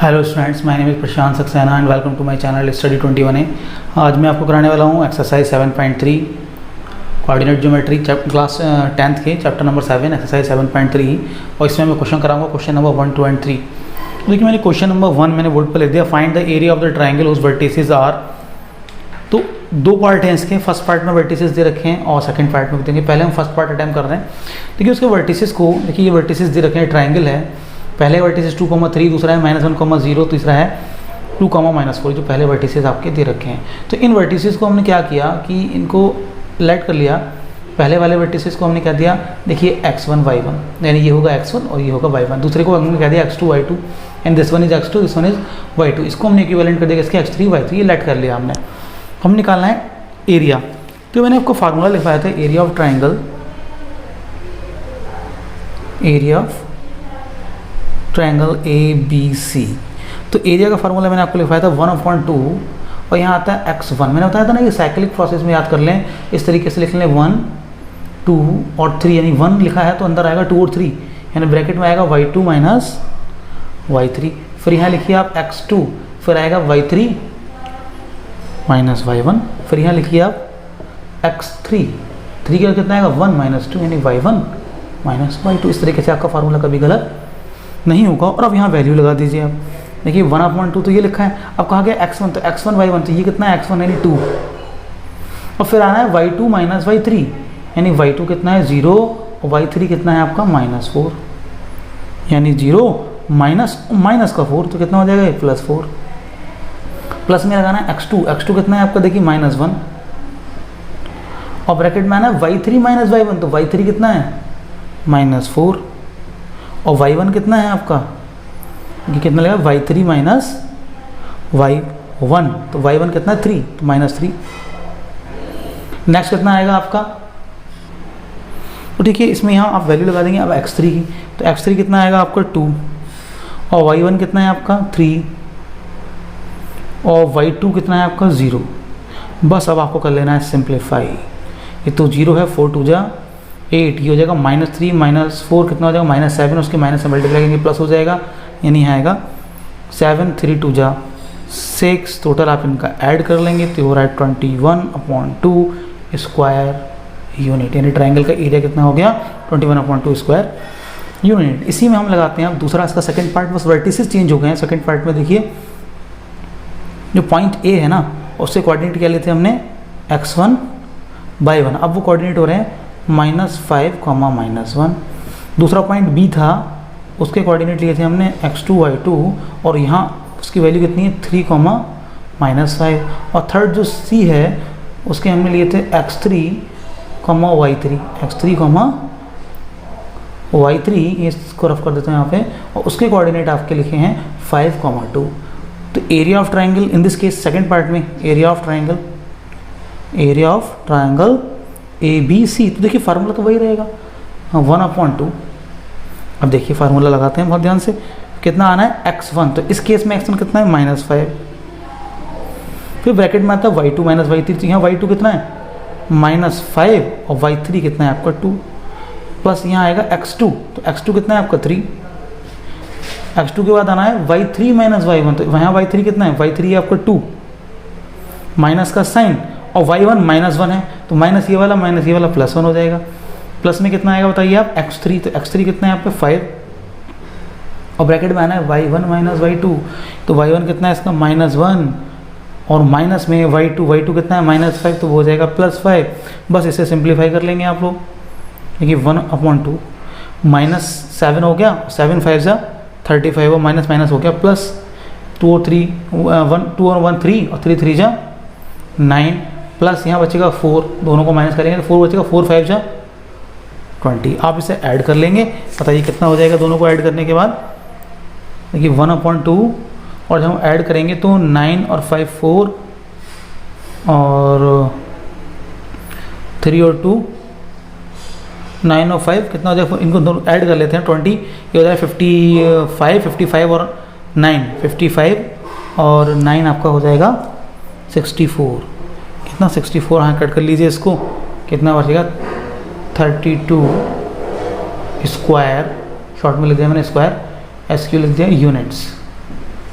Hello students, my name is Prashant Saxena and welcome to my channel study 21A। आज मैं आपको कराने वाला हूँ exercise 7.3 coordinate geometry class 10th के चैप्टर नंबर 7 एक्सरसाइज 7.3। और इसमें मैं क्वेश्चन कराऊंगा क्वेश्चन नंबर 1, 2 एंड 3। देखिए मैंने क्वेश्चन नंबर 1 मैंने बोर्ड पर लिख दिया, find the area of the triangle whose vertices are. तो दो पार्ट हैं इसके, फर्स्ट पार्ट में वर्टिसेस दे रखे हैं और सेकंड पार्ट में देंगे। पहले हम फर्स्ट पार्ट अटैम्प्ट कर रहे हैं। देखिए उसके वर्टिसेस को, देखिए ये वर्टिसेस दे रखे हैं, ट्राइंगल है। पहले वर्टिसेस 2,3, दूसरा है -1,0, तीसरा है 2,-4 जो पहले वर्टिसेस आपके दे रखे हैं। तो इन वर्टिसेस को हमने क्या किया कि इनको लाइट कर लिया। पहले वाले वर्टिसेस को हमने क्या दिया, देखिए x1 y1, यानी ये होगा x1 और ये होगा y1। दूसरे को हमने क्या दिया x2 y2 and this one is x2, this one is y2। इसको हमने इक्विवेलेंट कर दिया इसके x3 y3, ये लाइट कर लिया हमने। हम निकालना है एरिया। तो मैंने आपको फार्मूला लिखवाया था area of triangle, area of triangle ABC। तो एरिया का फार्मूला मैंने आपको लिखवाया था 1/2 और यहाँ आता है x1। मैंने बताया था ना कि साइक्लिक प्रोसेस में याद कर लें, इस तरीके से लिख लें 1, 2 और 3, यानी 1 लिखा है तो अंदर आएगा 2 और 3, यानी ब्रैकेट में आएगा y2 माइनस y3। फिर यहाँ लिखिए आप x2, फिर आएगा y3 माइनस y1। फिर यहाँ लिखिए आप x3, 3 का कितना आएगा 1 - 2, यानी y1 माइनस y2। इस तरीके से आपका फार्मूला कभी गलत नहीं होगा। और अब यहाँ वैल्यू लगा दीजिए आप। देखिए 1/2 तो ये लिखा है, अब कहा गया x1, तो x1 y1, तो ये कितना है x1 यानी 2। और फिर आना है y2 माइनस y3, यानी y2 कितना है 0 और y3 कितना है आपका -4, यानी 0 माइनस का 4, तो कितना हो जाएगा +4। प्लस में लगाना है x2 कितना है आपका, देखिए -1 और ब्रैकेट में आना है y3 माइनस y1, तो y3 कितना है -4 और y1 कितना है आपका, ये कितना लगेगा y3 माइनस y1, तो y1 कितना है 3, तो -3। नेक्स्ट कितना आएगा आपका, तो ठीक है इसमें यहाँ आप वैल्यू लगा देंगे अब x3 की। तो x3 कितना आएगा आपका 2 और y1 कितना है आपका 3 और y2 कितना है आपका 0। बस अब आपको कर लेना है सिंप्लीफाई। ये तो 0 है, 4 2 जा 8, ये हो जाएगा -3 -4 कितना हो जाएगा -7, उसके माइनस से मल्टीप्लाई करेंगे प्लस हो जाएगा, यानी यहाँ आएगा 7 3 2 जा 6। टोटल आप इनका ऐड कर लेंगे तो हो रहा है 21/2 स्क्वायर यूनिट, यानी ट्राइंगल का एरिया कितना हो गया 21/2 स्क्वायर यूनिट। इसी में हम लगाते हैं अब दूसरा इसका सेकंड पार्ट, बस वर्टिसेस चेंज हो गए हैं। सेकंड पार्ट में देखिए जो पॉइंट A है ना, उससे कोऑर्डिनेट क्या लेते हैं हमने x1 y1, अब वो कोऑर्डिनेट हो रहे हैं -5, -1। दूसरा पॉइंट B था, उसके कोऑर्डिनेट लिए थे हमने x2 y2 और यहाँ उसकी वैल्यू कितनी है 3, -5। और थर्ड जो C है उसके हमने लिए थे x3, y3, x3, y3, इसको रफ कर देते हैं यहाँ पे, और उसके कोऑर्डिनेट आपके लिखे हैं 5, 2। तो area of triangle in this case second part में एरिया ऑफ ट्राइंगल ABC। तो देखिए फार्मूला तो वही रहेगा 1/2। अब देखिए फार्मूला लगाते हैं बहुत ध्यान से, कितना आना है x1, तो इस केस में x1 कितना है -5। फिर ब्रैकेट में आता है y2 माइनस y3, तो यहाँ y2 कितना है -5 और y3 कितना है आपका 2, प्लस यहाँ आएगा x2, तो x2 कितना है आपका 3। x2 के बाद आना है y3 माइनस y1, तो वहाँ y3 कितना है, y3 है आपका 2, माइनस का साइन और y1 -1 है, तो माइनस ये वाला +1 हो जाएगा। प्लस में कितना आएगा बताइए आप x3, तो x3 कितना है आपका 5 और ब्रैकेट में आना है y1 माइनस y2, तो y1 कितना है इसका -1 और माइनस में y2 कितना है -5, तो वो हो जाएगा +5। बस इसे सिंप्लीफाई कर लेंगे आप लोग। देखिए 1/2 -7 हो गया, 7 5 जा 35 और माइनस हो गया प्लस 2 और 3 1 3 और 3 3 जा 9 प्लस यहाँ बचेगा 4, दोनों को माइनस करेंगे तो 4 बचेगा, 4 5 जा 20। आप इसे ऐड कर लेंगे, बताइए कितना हो जाएगा दोनों को ऐड करने के बाद। देखिए 1/2 और जब हम ऐड करेंगे तो 9 और 5 4 और 3 और 2 9 और 5 कितना हो जाएगा, इनको दोनों ऐड कर लेते हैं 20, ये हो जाएगा 55 और 9 55 और 9 आपका हो जाएगा 64। कितना 64, हाँ कट कर लीजिए इसको, कितना बचेगा 32 स्क्वायर, शॉर्ट में लिख दिया मैंने स्क्वायर, SQ लिख दिया यूनिट्स।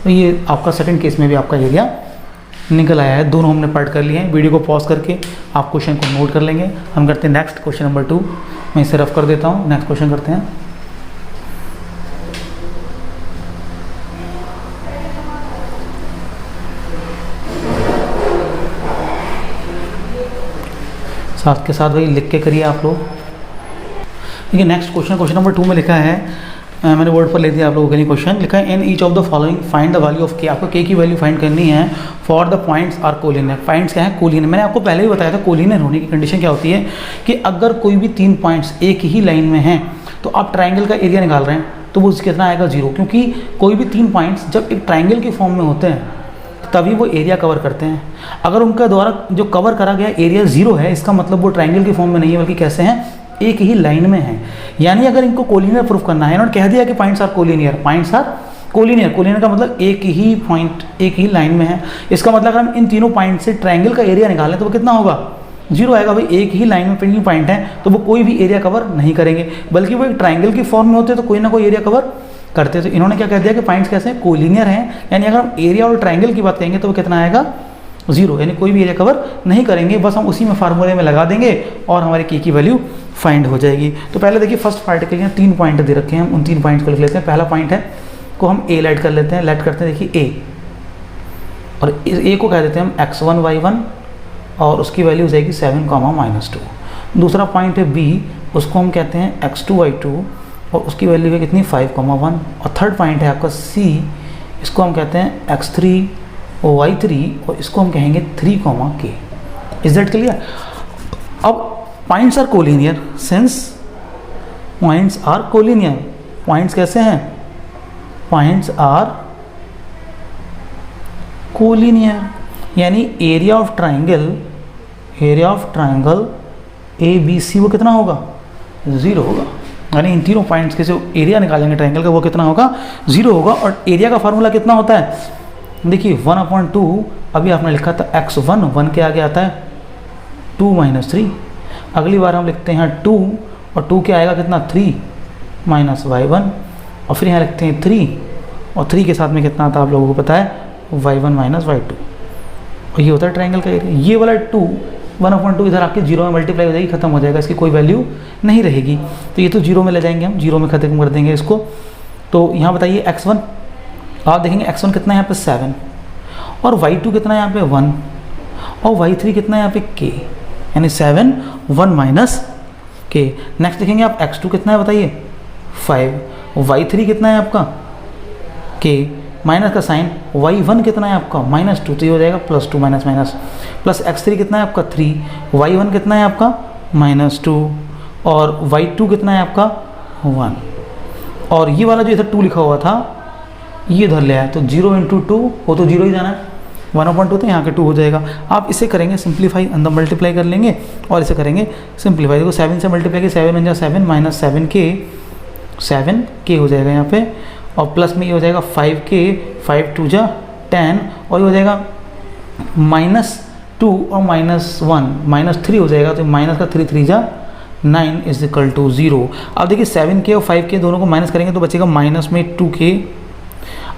तो ये आपका सेकंड केस में भी आपका एरिया निकल आया है। दोनों हमने पार्ट कर लिए हैं। वीडियो को पॉज करके आप क्वेश्चन को नोट कर लेंगे। हम करते हैं नेक्स्ट क्वेश्चन नंबर 2। मैं इसे रफ कर देता हूँ। नेक्स्ट क्वेश्चन करते हैं। साथ के साथ भाई लिख के करिए आप लोग। देखिए नेक्स्ट क्वेश्चन नंबर 2 में लिखा है, मैंने वर्ड पर ले दिया आप लोगों के लिए। क्वेश्चन लिखा है in each of the following find the value of k. आपको के की वैल्यू फाइंड करनी है for the points are collinear. Points क्या है? कोलिनियर। मैंने आपको पहले ही बताया था कोलिनियर होने की कंडीशन क्या होती है कि अगर कोई भी 3 पॉइंट्स एक ही लाइन में हैं तो आप ट्राइंगल का एरिया निकाल रहे हैं तो वो कितना आएगा? 0। क्योंकि कोई भी 3 पॉइंट्स जब एक ट्राइंगल के फॉर्म में होते हैं तभी वो एरिया कवर करते हैं। अगर उनका द्वारा जो कवर करा गया एरिया 0 है, इसका मतलब वो ट्राइंगल के फॉर्म में नहीं है बल्कि कैसे हैं? एक ही लाइन में है। यानी अगर इनको कोलिनियर प्रूफ करना है, इन्होंने कह दिया कि points are collinear. Points are collinear. Collinear का मतलब एक ही पॉइंट एक ही लाइन में है। इसका मतलब अगर हम इन तीनों पॉइंट से ट्राइंगल का एरिया निकालें तो वो कितना होगा? 0 आएगा। भाई एक ही लाइन में तीन पॉइंट है तो वो कोई भी एरिया कवर नहीं करेंगे, बल्कि वो एक ट्राइंगल की फॉर्म में होते तो कोई ना कोई एरिया कवर करते। तो इन्होंने क्या कह दिया कि पॉइंट्स कैसे हैं? कोलिनियर हैं। यानी अगर हम एरिया और ट्राइंगल की बात करेंगे तो वो कितना आएगा? 0। यानी कोई भी एरिया कवर नहीं करेंगे। बस हम उसी में फार्मूले में लगा देंगे और हमारे के की वैल्यू फाइंड हो जाएगी। तो पहले देखिए फर्स्ट पार्ट के लिए 3 पॉइंट दे रखे हैं, हम उन 3 पॉइंट को लिख लेते हैं। पहला पॉइंट है को हम ए लेट कर लेते हैं। लेट करते हैं देखिए ए, और ए को कह देते हैं हम x1 y1 और उसकी वैल्यू हो जाएगी 7, -2। दूसरा पॉइंट है बी, उसको हम कहते हैं x2 y2 और उसकी वैल्यू है कितनी? 5, 1। और थर्ड पॉइंट है आपका सी, इसको हम कहते हैं x3 y3 और इसको हम कहेंगे 3, k। Is that clear? अब points are collinear since points are collinear. Points कैसे हैं? Points are collinear. यानी area of triangle A B C वो कितना होगा? 0 होगा। यानी इन तीनों पॉइंट्स के जो एरिया निकालेंगे ट्राइंगल का वो कितना होगा? 0 होगा। और एरिया का फार्मूला कितना होता है? देखिए 1/2 अभी आपने लिखा था x1, 1 के आगे आता है 2 - 3। अगली बार हम लिखते हैं 2 और 2 के आएगा कितना? 3 - y1 और फिर यहाँ लिखते हैं 3 और 3 के साथ में कितना आता है आप लोगों को पता है? y1 - y2। और ये होता है ट्राइंगल का एरिया। ये वाला 1/2 इधर आके 0 में मल्टीप्लाई हो जाएगी, खत्म हो जाएगा, इसकी कोई वैल्यू नहीं रहेगी। तो ये तो 0 में ले जाएंगे हम, 0 में खत्म कर देंगे इसको। तो यहाँ बताइए x1, आप देखेंगे x1 कितना है यहाँ पे? 7 और y2 कितना है यहाँ पे? 1 और y3 कितना है यहाँ पे? k। यानी 7, 1 - k। नेक्स्ट देखेंगे आप x2 कितना है बताइए? 5। y3 कितना है आपका? k। माइनस का साइन y1 कितना है आपका? -2। तो ये हो जाएगा +2 - प्लस x3 कितना है आपका? 3। y1 कितना है आपका? -2 और y2 कितना है आपका? 1। और ये वाला जो इधर 2 लिखा हुआ था ये इधर ले आया तो 0 × 2 वो तो 0 ही जाना है। 1/2 तो यहाँ के 2 हो जाएगा। आप इसे करेंगे सिंप्लीफाई, अंदर मल्टीप्लाई कर लेंगे और इसे करेंगे सिंप्लीफाई। देखो 7 से मल्टीप्लाई किया, 7 × 7 -7k हो जाएगा यहाँ पे। और प्लस में ये हो जाएगा 5k, 5 × 2 = 10 और ये हो जाएगा -2 और -1 -3 हो जाएगा। तो माइनस का 3 × 3 = 9 = 0। अब देखिए 7k और 5k दोनों को माइनस करेंगे तो बचेगा माइनस में 2k।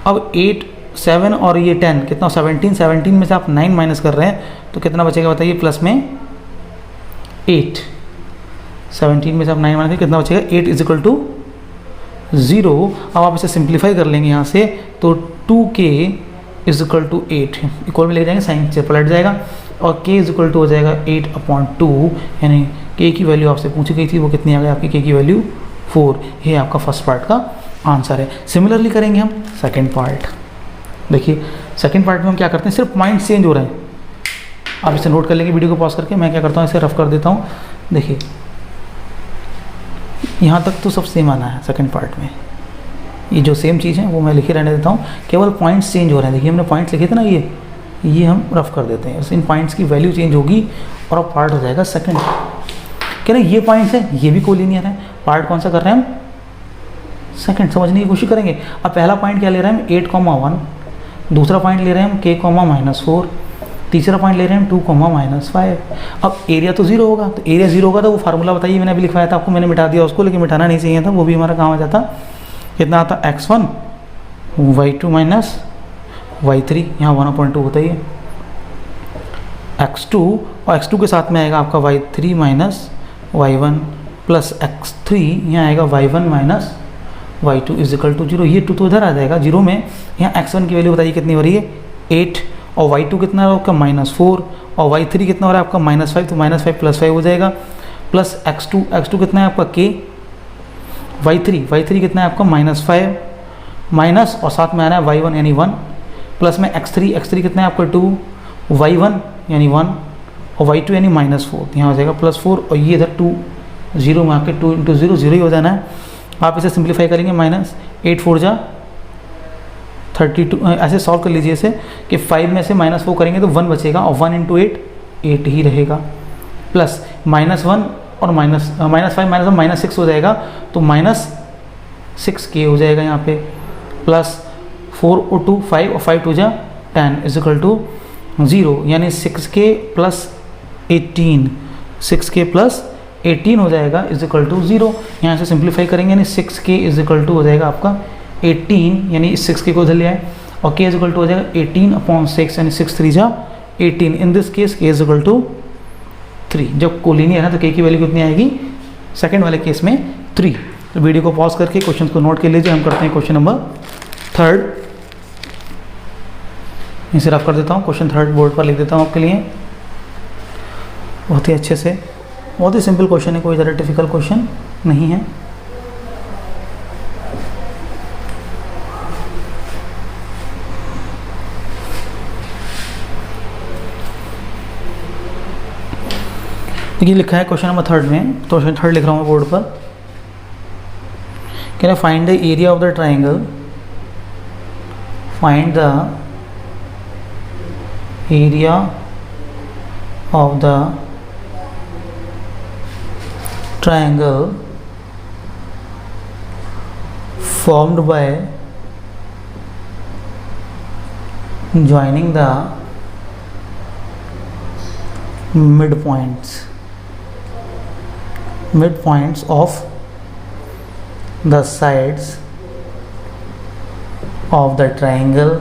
अब 8, 7 और ये 10 कितना? 17 में से आप 9 माइनस कर रहे हैं तो कितना बचेगा बताइए? प्लस में 8। 17 में से आप 9 माइनस करें कितना बचेगा? 8 = 0। अब आप इसे सिंप्लीफाई कर लेंगे यहाँ से तो 2k = 8 इक्वल में ले जाएंगे, साइन से पलट जाएगा और k = हो जाएगा 8/2। यानी k की वैल्यू आपसे पूछी गई थी वो कितनी आ गई आपकी? k की वैल्यू 4। ये आपका फर्स्ट पार्ट का आंसर है। सिमिलरली करेंगे हम सेकंड पार्ट। देखिए सेकंड पार्ट में हम क्या करते हैं? सिर्फ पॉइंट चेंज हो रहे हैं। आप इसे नोट कर लेंगे वीडियो को पॉज करके। मैं क्या करता हूँ इसे रफ कर देता हूँ। देखिए यहाँ तक तो सब सेम आना है सेकंड पार्ट में। ये जो सेम चीज़ है वो मैं लिखे रहने देता हूँ, केवल पॉइंट्स चेंज हो रहे हैं। देखिए हमने पॉइंट्स लिखे थे ना, ये हम रफ कर देते हैं। इन पॉइंट्स की वैल्यू चेंज होगी और अब पार्ट हो जाएगा सेकंड। कह रहे ये पॉइंट्स है, ये भी कोलिनियर है। पार्ट कौन सा कर रहे हैं हम? सेकंड। समझने की कोशिश करेंगे। अब पहला पॉइंट क्या ले रहे हैं हम? 8, 1। दूसरा पॉइंट ले रहे हैं हम k, -4। तीसरा पॉइंट ले रहे हैं हम 2, -5। अब एरिया तो 0 होगा, तो एरिया 0 होगा तो वो फार्मूला बताइए। मैंने अभी लिखवाया था आपको, मैंने मिटा दिया उसको, लेकिन मिटाना नहीं चाहिए था, वो भी हमारा काम आ जाता। कितना आता? x1 y2 y3, यहाँ 1/2 होता ही है, x2 और x2 के साथ में आएगा आपका y3 minus y1 plus x3, यहाँ आएगा y1 minus y2 is equal to 0। ये 2 तो इधर आ जाएगा 0 में, यहाँ x1 की वैल्यू बताइए कितनी हो रही है 8, और y2 कितना है आपका -4, और y3 कितना हो रहा है आपका -5, तो -5 + 5 हो जाएगा, प्लस x2 कितना है आपका k, y3 कितना है आपका -5 माइनस, और साथ में आ रहा है y1 यानी 1, प्लस में x3 कितना है आपका 2, y1 यानी 1 और y2 यानी -4, यहाँ हो जाएगा +4, और ये इधर 2 0 में आके 2 × 0 0 ही हो जाना है। आप इसे सिंप्लीफाई करेंगे, -8 4 जा 32, ऐसे सॉल्व कर लीजिए इसे कि 5 में से -4 करेंगे तो 1 बचेगा, और 1 × 8 ही रहेगा, प्लस -1 और -5 -1 -6 हो जाएगा, तो -6k हो जाएगा यहाँ पे, प्लस 4 और 2 5 और 5 2 जा 10 इज इक्वल टू 0, यानी 6k + 18, 6k + 18 हो जाएगा इज इक्वल टू 0। यहाँ से सिंप्लीफाई करेंगे, यानी 6k इज इक्वल टू हो जाएगा आपका 18, यानी इस 6k को उधर ले आए, और k इज इक्वल टू हो जाएगा 18/6, यानी 6 3 जा 18। In this case k is equal to 3। जब कोलिनियर है तो k की वैल्यू कितनी आएगी, सेकंड वाले केस में 3। तो वीडियो को पॉज करके क्वेश्चन को नोट कर लीजिए। हम करते हैं क्वेश्चन नंबर 3। इसे रफ कर देता हूँ, क्वेश्चन 3 बोर्ड पर लिख देता हूँ आपके लिए बहुत ही अच्छे से। बहुत ही सिंपल क्वेश्चन है, कोई ज़्यादा डिफिकल्ट क्वेश्चन नहीं है। देखिए लिखा है क्वेश्चन नंबर 3 में, तो क्वेश्चन 3 लिख रहा हूँ बोर्ड पर। Can I find the area of the triangle, find the area of the triangle formed by joining the midpoints of the sides of the triangle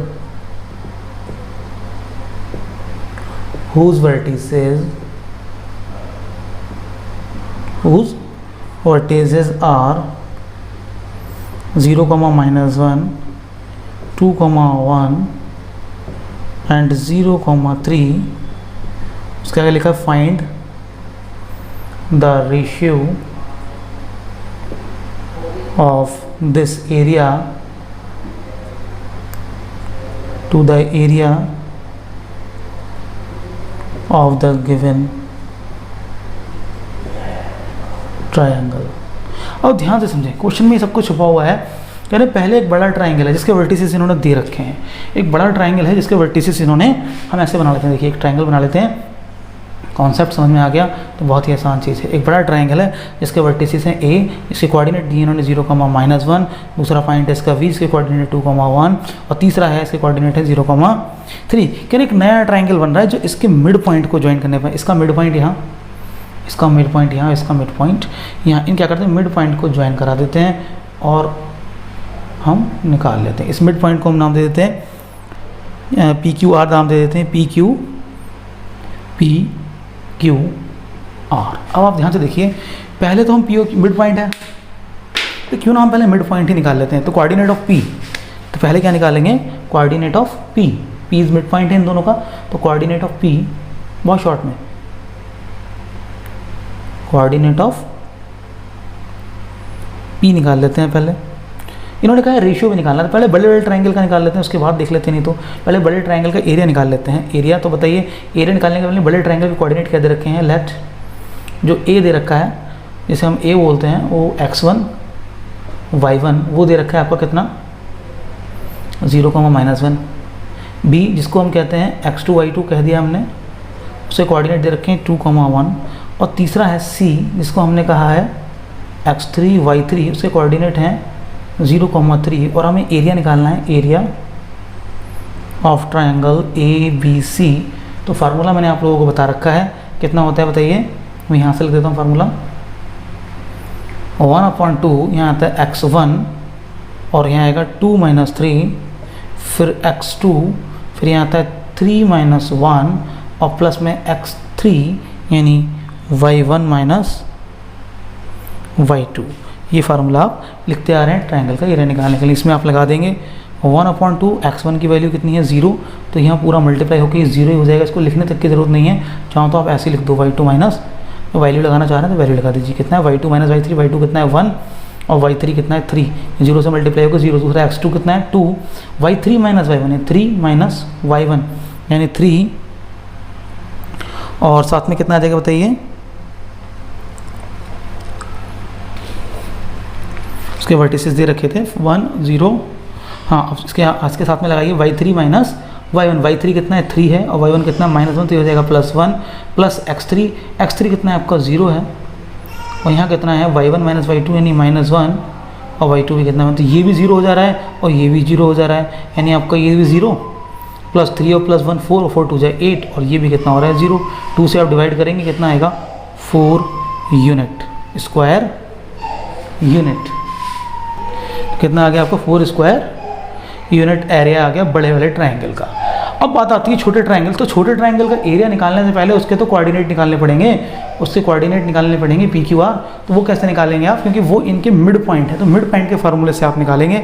whose vertices are 0, -1, 2, 1 and 0, 3। उसके आगे लिखा find the ratio of this area to the area of the given triangle. अब ध्यान से समझें, question में सब कुछ छुपा हुआ है। यानी पहले एक बड़ा ट्रायंगल है जिसके वर्टिसेस इन्होंने दे रखे हैं, एक बड़ा ट्रायंगल है जिसके वर्टिसेस इन्होंने, हम ऐसे बना लेते हैं। देखिए एक ट्रायंगल बना लेते हैं, कॉन्सेप्ट समझ में आ गया तो बहुत ही आसान चीज़ है। एक बड़ा ट्रायंगल है जिसके वर्टिसेस हैं ए, इसके कोऑर्डिनेट दिए इन्होंने 0, -1, दूसरा पॉइंट है इसका v, इसके कोऑर्डिनेट 2, 1 और तीसरा है इसके कोऑर्डिनेट है 0, 3। क्या एक नया ट्रायंगल बन रहा है जो इसके मिड पॉइंट को ज्वाइन करने पर, इसका मिड पॉइंट यहाँ, इसका मिड पॉइंट यहाँ, इसका मिड पॉइंट यहाँ, इन क्या करते हैं मिड पॉइंट को ज्वाइन करा देते हैं और हम निकाल लेते हैं। इस मिड पॉइंट को हम नाम दे देते हैं PQR, नाम दे देते हैं PQR। अब आप ध्यान से देखिए, पहले तो हम मिड पॉइंट है तो क्यों ना हम पहले मिड पॉइंट ही निकाल लेते हैं। तो कोऑर्डिनेट ऑफ P, तो पहले क्या निकालेंगे coordinate of P is mid point है इन दोनों का, तो कोऑर्डिनेट ऑफ P बहुत शॉर्ट में कोऑर्डिनेट ऑफ P निकाल लेते हैं। पहले इन्होंने कहा रेशियो भी निकालना है, पहले बड़े ट्रायंगल का निकाल लेते हैं, उसके बाद देख लेते हैं। नहीं तो पहले बड़े ट्रायंगल का एरिया निकाल लेते हैं। एरिया तो बताइए, एरिया निकालने के पहले बड़े ट्रायंगल के कोऑर्डिनेट क्या दे रखे हैं, लेट जो ए दे रखा है जिसे हम ए बोलते हैं वो x1 y1 वो दे रखा है आपका कितना 0, -1। बी जिसको हम कहते हैं x2 y2 कह दिया हमने, उसे कोऑर्डिनेट दे रखे हैं 2, 1 और तीसरा है सी जिसको हमने कहा है x3 y3 उसके कोऑर्डिनेट हैं 0, 3 और हमें एरिया निकालना है, एरिया ऑफ ट्रायंगल ABC। तो फार्मूला मैंने आप लोगों को बता रखा है, कितना होता है बताइए, मैं यहाँ से लिख देता हूँ फार्मूला 1/2, यहाँ आता है x1 और यहाँ आएगा 2 - 3 फिर x2, फिर यहाँ आता है 3 माइनस 1 और प्लस में x3 यानी y1 माइनस y2। ये फार्मूला आप लिखते आ रहे हैं ट्रायंगल का एरिया निकालने के लिए। इसमें आप लगा देंगे 1/2, x1 की वैल्यू कितनी है 0, तो यहाँ पूरा मल्टीप्लाई होकर 0 ही हो जाएगा, इसको लिखने तक की जरूरत नहीं है। चाहो तो आप ऐसे लिख दो y2 माइनस, तो वैल्यू लगाना चाह रहे हैं तो वैल्यू लगा दीजिए। कितना है y2 माइनस y3, y2 कितना है 1 और y3 कितना है 3, 0 से मल्टीप्लाई होकर 0। दूसरा x2 कितना है 2, y3 माइनस y1 है 3 माइनस y1 यानी 3, और साथ में कितना आ जाएगा बताइए, उसके वर्टिसेस दे रखे थे 1 0, हाँ इसके साथ में लगाइए y3 माइनस y1, y3 कितना है 3 है और y1 कितना -1, तो ये हो जाएगा +1 प्लस x3 कितना है आपका 0 है और यहाँ कितना है y1 माइनस y2 यानी -1 और y2 भी कितना है, तो ये भी 0 हो जा रहा है और ये भी 0 हो जा रहा है, यानी आपका ये भी 0 प्लस 3 और प्लस 1 4 और 4 2 जाए 8 और ये भी कितना हो रहा है 0। 2 से आप डिवाइड करेंगे कितना आएगा 4 यूनिट स्क्वायर यूनिट, कितना आ गया आपका 4 स्क्वायर यूनिट एरिया आ गया बड़े वाले ट्रायंगल का। अब बात आती है छोटे ट्रायंगल, तो छोटे ट्रायंगल का एरिया निकालने से पहले उसके तो कोऑर्डिनेट निकालने पड़ेंगे, उसके कोऑर्डिनेट निकालने पड़ेंगे PQR। तो वो कैसे निकालेंगे आप, क्योंकि वो इनके मिड पॉइंट है, तो मिड पॉइंट के फार्मूले से आप निकालेंगे।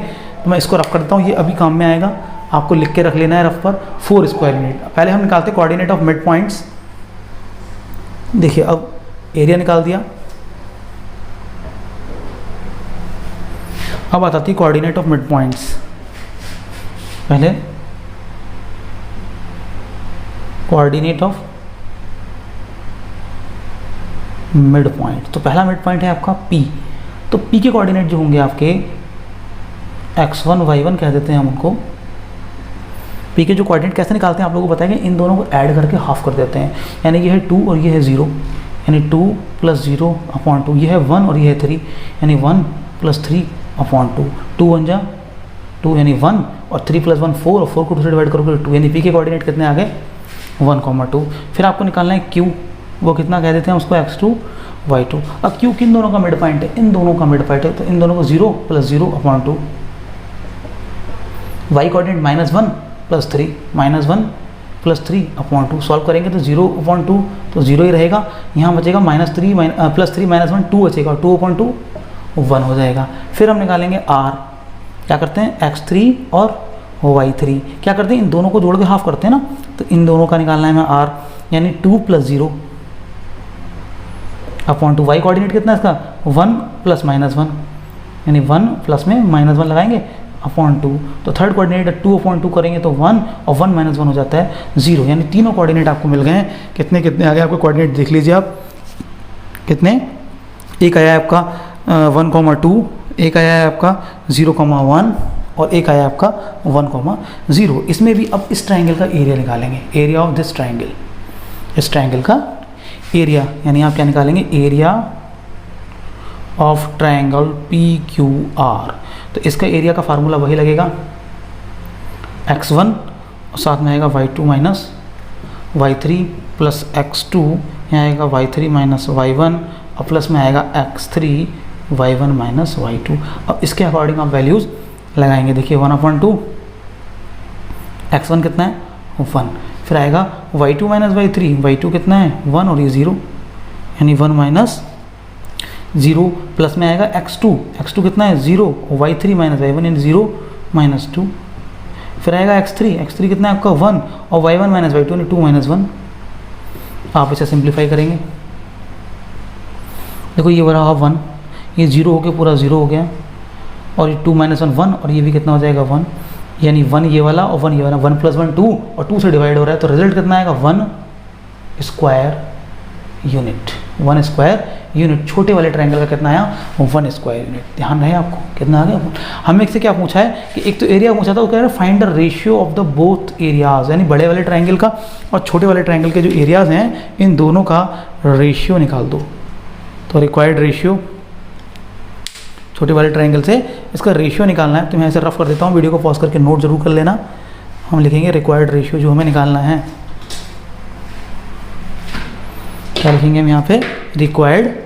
तो मैं इसको रफ कर देता हूँ, ये अभी काम में आएगा, आपको लिख के रख लेना है रफ पर 4 स्क्वायर यूनिट। पहले हम निकालते कोऑर्डिनेट ऑफ मिड पॉइंट्स। देखिए अब एरिया निकाल दिया, अब बात आती है कोऑर्डिनेट ऑफ मिड पॉइंट्स। पहले कोऑर्डिनेट ऑफ मिड पॉइंट, तो पहला मिड पॉइंट है आपका P, तो P के कोऑर्डिनेट जो होंगे आपके x1 y1 कह देते हैं हम उनको। P के जो कोऑर्डिनेट कैसे निकालते हैं आप लोगों को बताएंगे, इन दोनों को ऐड करके हाफ कर देते हैं, यानी ये है 2 और ये है 0, यानी 2 + 0/2, ये है 1 और ये है 3, यानी 1 + 3/2, 2 1 जा 2 यानी 1 और 3 + 1 4 और 4 को 2 से डिवाइड करोगे 2, यानी P के कोऑर्डिनेट कितने आ गए 1,2। फिर आपको निकालना है Q, वो कितना कह देते हैं उसको x2 y2। अब Q किन दोनों का मिड पॉइंट है, इन दोनों का मिड पॉइंट है, तो इन दोनों को 0 + 0/2, y कोऑर्डिनेट -1 + 3 -1 + 3/2, सॉल्व करेंगे तो 0/2 तो 0 ही रहेगा, यहाँ बचेगा -3 + 3 -1 2 बचेगा, 2/2 1 हो जाएगा। फिर हम निकालेंगे R, क्या करते हैं x3 और y3 क्या करते हैं, इन दोनों को जोड़ के हाफ करते हैं ना, तो इन दोनों का निकालना है हमें R, यानी 2 + 0/2, y कोऑर्डिनेट कितना है इसका 1 + -1, यानी 1 प्लस में -1 लगाएंगे /2, तो थर्ड कोऑर्डिनेट 2/2 करेंगे तो 1 और 1 - 1 हो जाता है 0, यानी तीनों कोऑर्डिनेट आपको मिल गए हैं। कितने कितने आ गए आपको कोऑर्डिनेट देख लीजिए आप, कितने, एक आया है आपका 1,2, एक आया है आपका 0,1 और एक आया आपका 1,0। इसमें भी अब इस ट्रायंगल का एरिया निकालेंगे, एरिया ऑफ दिस ट्रायंगल, इस ट्रायंगल का एरिया, यानी आप क्या निकालेंगे एरिया ऑफ ट्रायंगल PQR। तो इसका एरिया का फार्मूला वही लगेगा x1 और साथ में आएगा y2 minus y3 plus x2, यहाँ आएगा y3 माइनस y1 और प्लस में आएगा x3 y1 माइनस y2। अब इसके अकॉर्डिंग आप वैल्यूज़ लगाएंगे, देखिए 1/2, x1 कितना है 1, फिर आएगा y2 माइनस y3, y2 कितना है 1 और ये 0, यानी 1 माइनस 0 प्लस में आएगा x2 कितना है 0 और y3 माइनस y1 यानी 0 माइनस 2, फिर आएगा x3 कितना है आपका 1 और y1 माइनस y2 यानी 2 माइनस 1। आप इसे सिंप्लीफाई करेंगे, देखो ये बड़ा 1, ये 0 हो गया, पूरा 0 हो गया और ये 2 माइनस 1 1 और ये भी कितना हो जाएगा 1, यानी 1 ये वाला और 1 ये वाला, 1 + 1 2 और 2 से डिवाइड हो रहा है, तो रिजल्ट कितना आएगा 1 स्क्वायर यूनिट, 1 स्क्वायर यूनिट। छोटे वाले ट्रायंगल का कितना आया 1 स्क्वायर यूनिट। ध्यान रहे आपको कितना आ गया। हमें इससे क्या पूछा है कि एक तो एरिया पूछा था, वो कह रहा है find the ratio of the both areas, यानी बड़े वाले ट्रायंगल का और छोटे वाले ट्रायंगल के जो एरियाज हैं इन दोनों का रेशियो निकाल दो। तो रिक्वायर्ड रेशियो, छोटे वाले ट्रायंगल से इसका रेशियो निकालना है, तो मैं ऐसे रफ कर देता हूँ, वीडियो को पॉज करके नोट जरूर कर लेना। हम लिखेंगे रिक्वायर्ड रेशियो जो हमें निकालना है, क्या लिखेंगे हम यहाँ पे required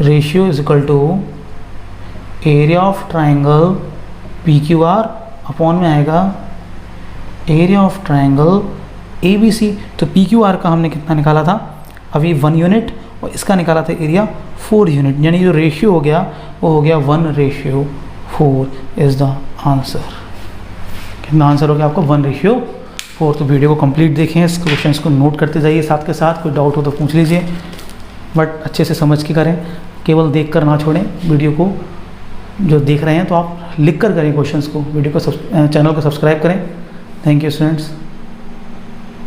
ratio is equal to area of triangle P Q R upon में आएगा area of triangle A B C. तो पी क्यू आर का हमने कितना निकाला था अभी 1 यूनिट, और इसका निकाला था एरिया 4 यूनिट, यानी जो रेशियो हो गया वो हो गया 1:4 इज़ द आंसर। कितना आंसर हो गया आपको 1:4। तो वीडियो को कंप्लीट देखें, इस क्वेश्चंस को नोट करते जाइए साथ के साथ, कोई डाउट हो तो पूछ लीजिए, बट अच्छे से समझ के करें, केवल देख कर ना छोड़ें। वीडियो को जो देख रहे हैं तो आप लिख कर करें क्वेश्चंस को, वीडियो को चैनल को सब्सक्राइब करें। Thank you students.